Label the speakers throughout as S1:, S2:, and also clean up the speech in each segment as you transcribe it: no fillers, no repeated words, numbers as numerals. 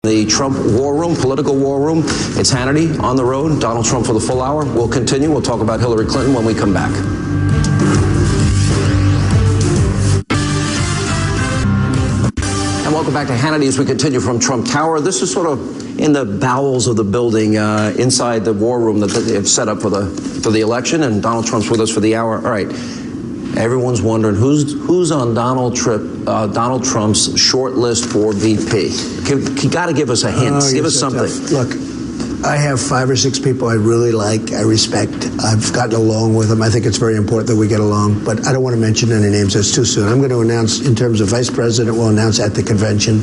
S1: The Trump war room, political war room. It's Hannity on the road. Donald Trump for the full hour. We'll continue. We'll talk about Hillary Clinton when we come back. And welcome back to Hannity as we continue from Trump Tower. This is sort of in the bowels of the building, inside the war room that they have set up for the election. And Donald Trump's with us for the hour. All right. Everyone's wondering who's on Donald Trump's short list for VP. You got to give us a hint. Give us something.
S2: Look, I have 5 or 6 people I really like, I respect. I've gotten along with them. I think it's very important that we get along, but I don't want to mention any names. That's too soon. I'm going to announce, in terms of vice president, we'll announce at the convention.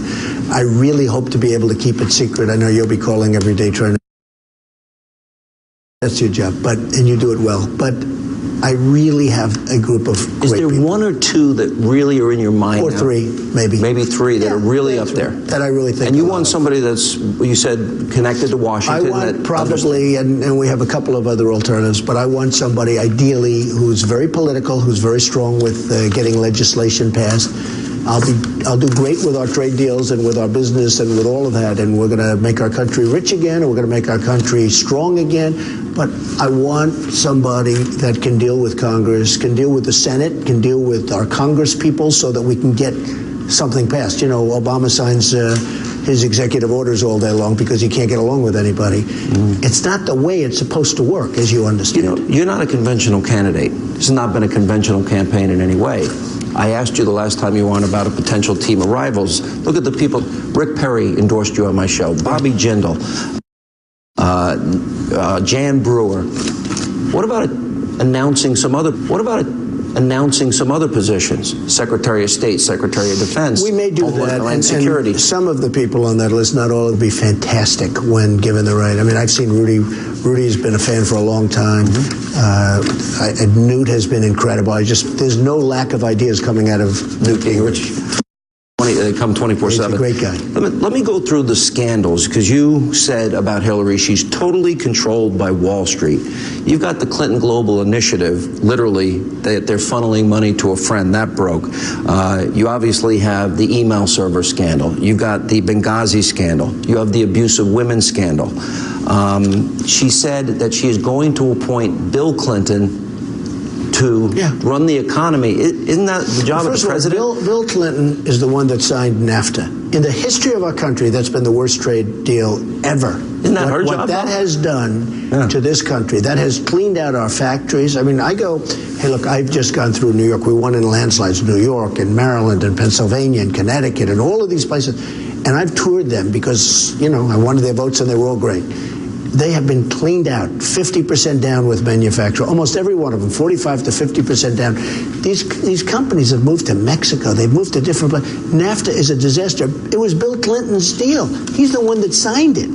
S2: I really hope to be able to keep it secret. I know you'll be calling every day trying to. That's your job, and you do it well. But I really have a group of great people.
S1: Is there one or two that really are in your mind
S2: Or
S1: now?
S2: 3, maybe.
S1: Maybe 3 that are really up there.
S2: That I really think.
S1: And you want somebody that's, you said, connected to Washington?
S2: I want probably, and we have a couple of other alternatives, but I want somebody ideally who's very political, who's very strong with getting legislation passed. I'll do great with our trade deals and with our business and with all of that, and we're going to make our country rich again, and we're going to make our country strong again. But I want somebody that can deal with Congress, can deal with the Senate, can deal with our Congress people so that we can get something passed. You know, Obama signs his executive orders all day long because he can't get along with anybody. It's not the way it's supposed to work, as you understand.
S1: You know, you're not a conventional candidate. This has not been a conventional campaign in any way. I asked you the last time you were on about a potential team of rivals. Look at the people. Rick Perry endorsed you on my show. Bobby Jindal, Jan Brewer. What about announcing some other? What about announcing some other positions? Secretary of State, Secretary of Defense.
S2: We may do that.
S1: And security.
S2: And some of the people on that list, not all, would be fantastic when given the right. I mean, I've seen Rudy. Rudy's been a fan for a long time. Newt has been incredible. There's no lack of ideas coming out of Newt Gingrich. They come 24/7. He's a great guy.
S1: Let me go through the scandals, because you said about Hillary, she's totally controlled by Wall Street. You've got the Clinton Global Initiative, literally, they're funneling money to a friend. That broke. You obviously have the email server scandal. You've got the Benghazi scandal. You have the abuse of women scandal. She said that she is going to appoint Bill Clinton to run the economy. Isn't that the job of the president?
S2: Bill Clinton is the one that signed NAFTA. In the history of our country, that's been the worst trade deal ever.
S1: Isn't that her job?
S2: What that has done to this country, that has cleaned out our factories. I mean, hey, look, I've just gone through New York. We won in landslides, New York and Maryland and Pennsylvania and Connecticut and all of these places. And I've toured them because, you know, I wanted their votes and they were all great. They have been cleaned out, 50% down with manufacturing, almost every one of them, 45 to 50% down. These companies have moved to Mexico. They've moved to different places. NAFTA is a disaster. It was Bill Clinton's deal. He's the one that signed it.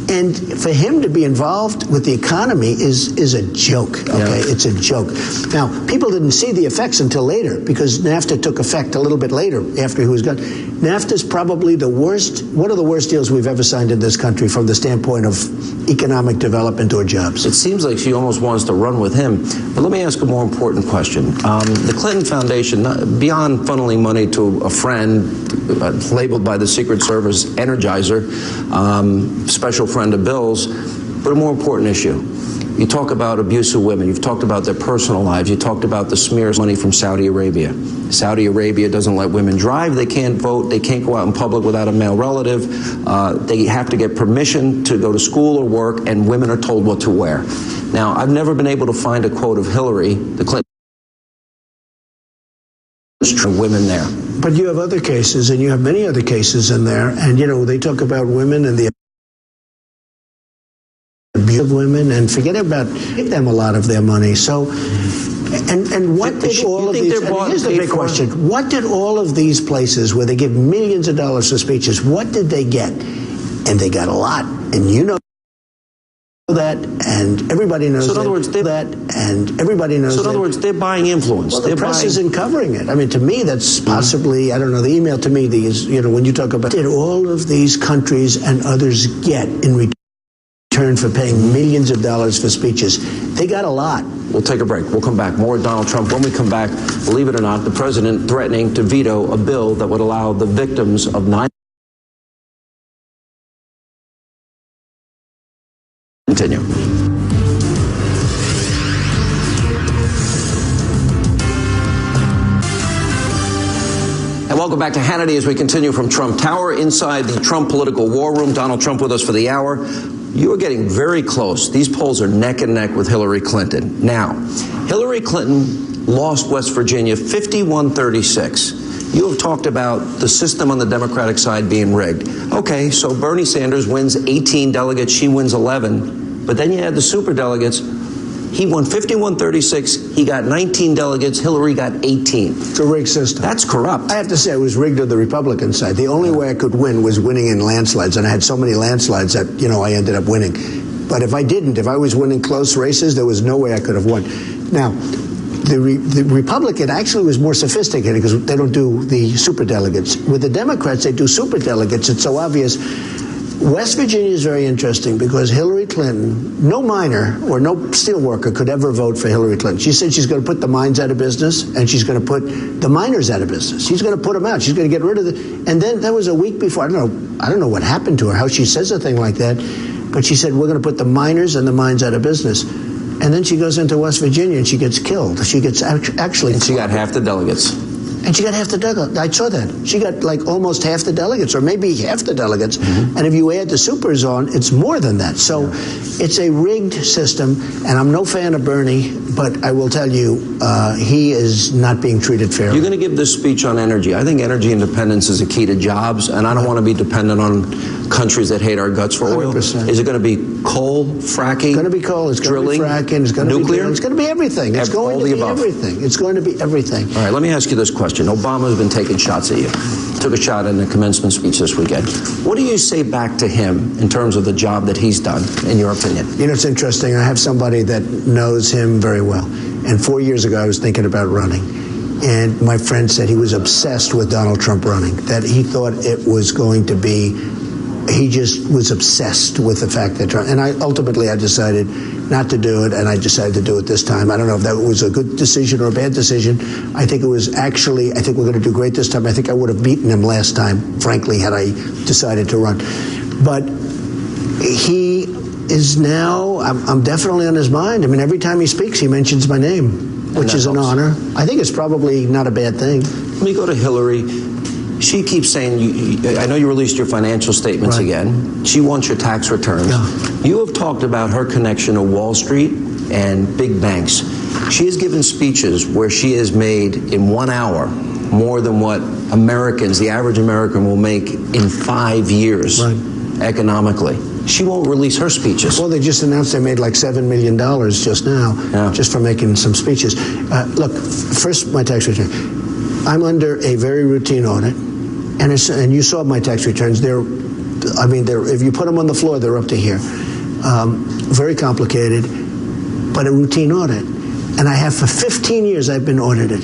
S2: And for him to be involved with the economy is a joke, okay? It's a joke. Now, people didn't see the effects until later because NAFTA took effect a little bit later after he was gone. NAFTA's probably one of the worst deals we've ever signed in this country from the standpoint of economic development or jobs.
S1: It seems like she almost wants to run with him. But let me ask a more important question. The Clinton Foundation, beyond funneling money to a friend labeled by the Secret Service Energizer, special friend of Bill's, but a more important issue. You talk about abuse of women. You've talked about their personal lives. You talked about the smears money from Saudi Arabia. Saudi Arabia doesn't let women drive. They can't vote. They can't go out in public without a male relative. They have to get permission to go to school or work, and women are told what to wear. Now, I've never been able to find a quote of Hillary, the Clinton women there.
S2: But you have other cases, and you have many other cases in there, and, you know, they talk about women and the abuse of women, and forget about them a lot of their money. So, and what did all of these, here's the big question, what did all of these places where they give millions of dollars for speeches, what did they get? And they got a lot, and you know that, and everybody knows that. So in other words,
S1: So in other words, they're buying influence.
S2: Well, the press isn't covering it. I mean, to me, that's possibly, I don't know, the email to me, you know, when you talk about, did all of these countries and others get in return for paying millions of dollars for speeches? They got a lot.
S1: We'll take a break. We'll come back. More Donald Trump. When we come back, believe it or not, the president threatening to veto a bill that would allow the victims of 9/11 continue. And welcome back to Hannity as we continue from Trump Tower inside the Trump political war room. Donald Trump with us for the hour. You are getting very close. These polls are neck and neck with Hillary Clinton. Now, Hillary Clinton lost West Virginia 51-36. You have talked about the system on the Democratic side being rigged. Okay, so Bernie Sanders wins 18 delegates, she wins 11. But then you had the superdelegates. He won 51-36. He got 19 delegates. Hillary got 18.
S2: It's a rigged system.
S1: That's corrupt.
S2: I have to say, it was rigged on the Republican side. The only way I could win was winning in landslides, and I had so many landslides that, I ended up winning. But if I didn't, if I was winning close races, there was no way I could have won. Now, the Republican actually was more sophisticated because they don't do the superdelegates. With the Democrats, they do superdelegates. It's so obvious. West Virginia is very interesting because Hillary Clinton, no miner or no steelworker could ever vote for Hillary Clinton. She said she's going to put the mines out of business and she's going to put the miners out of business. She's going to put them out. She's going to get rid of the. And then that was a week before. I don't know what happened to her, how she says a thing like that. But she said, we're going to put the miners and the mines out of business. And then she goes into West Virginia and she gets killed. She gets actually.
S1: And she got half the delegates.
S2: And she got half the delegates. I saw that. She got like almost half the delegates, or maybe half the delegates. Mm-hmm. And if you add the supers on, it's more than that. So it's a rigged system. And I'm no fan of Bernie, but I will tell you, he is not being treated fairly.
S1: You're going to give this speech on energy. I think energy independence is a key to jobs, and I don't want to be dependent on countries that hate our guts for oil.
S2: 100%.
S1: Is it going to be coal, fracking?
S2: It's going to be coal. It's going to be fracking. It's going to be nuclear. It's going to be everything. It's going to be everything. It's going to be everything.
S1: All right, let me ask you this question. Obama has been taking shots at you. Took a shot in the commencement speech this weekend. What do you say back to him in terms of the job that he's done, in your opinion?
S2: It's interesting. I have somebody that knows him very well. And 4 years ago, I was thinking about running. And my friend said he was obsessed with Donald Trump running, that he thought it was going to be. He just was obsessed with the fact that Trump, and I decided not to do it, and I decided to do it this time. I don't know if that was a good decision or a bad decision. I think it was actually, I think we're going to do great this time. I think I would have beaten him last time, frankly, had I decided to run. But he is now, I'm definitely on his mind. I mean, every time he speaks, he mentions my name, which is an honor. I think it's probably not a bad thing.
S1: Let me go to Hillary. She keeps saying, I know you released your financial statements again. She wants your tax returns. Yeah. You have talked about her connection to Wall Street and big banks. She has given speeches where she has made in 1 hour more than what Americans, the average American, will make in 5 years economically. She won't release her speeches.
S2: Well, they just announced they made like $7 million just now, just for making some speeches. Look, first, my tax return. I'm under a very routine audit. And you saw my tax returns. If you put them on the floor, they're up to here. Very complicated, but a routine audit. And I have for 15 years, I've been audited.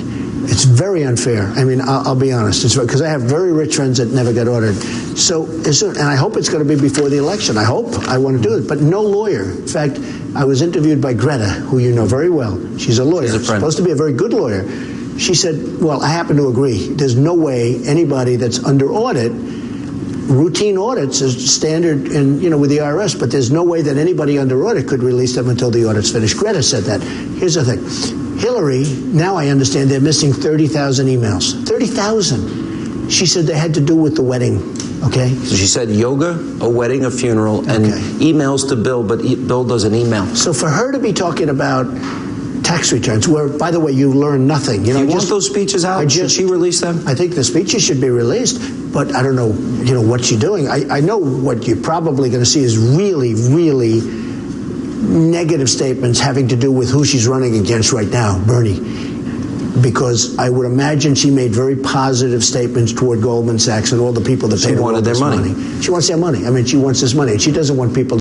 S2: It's very unfair. I mean, I'll be honest. It's because I have very rich friends that never got audited. So, and I hope it's going to be before the election. I want to do it. But no lawyer. In fact, I was interviewed by Greta, who you know very well. She's a lawyer.
S1: She's a friend.
S2: Supposed to be a very good lawyer. She said, well, I happen to agree. There's no way anybody that's under audit, routine audits is standard with the IRS, but there's no way that anybody under audit could release them until the audit's finished. Greta said that. Here's the thing. Hillary, now I understand they're missing 30,000 emails. 30,000. She said they had to do with the wedding. Okay.
S1: So she said yoga, a wedding, a funeral, and emails to Bill, but Bill doesn't email.
S2: So for her to be talking about tax returns, where, by the way, you learn nothing.
S1: Do you want those speeches out? Should she release them?
S2: I think the speeches should be released, but I don't know, what's she doing? I know what you're probably going to see is really, really negative statements having to do with who she's running against right now, Bernie. Because I would imagine she made very positive statements toward Goldman Sachs and all the people that paid her all this money. She wants their money. I mean, she wants this money. She doesn't want people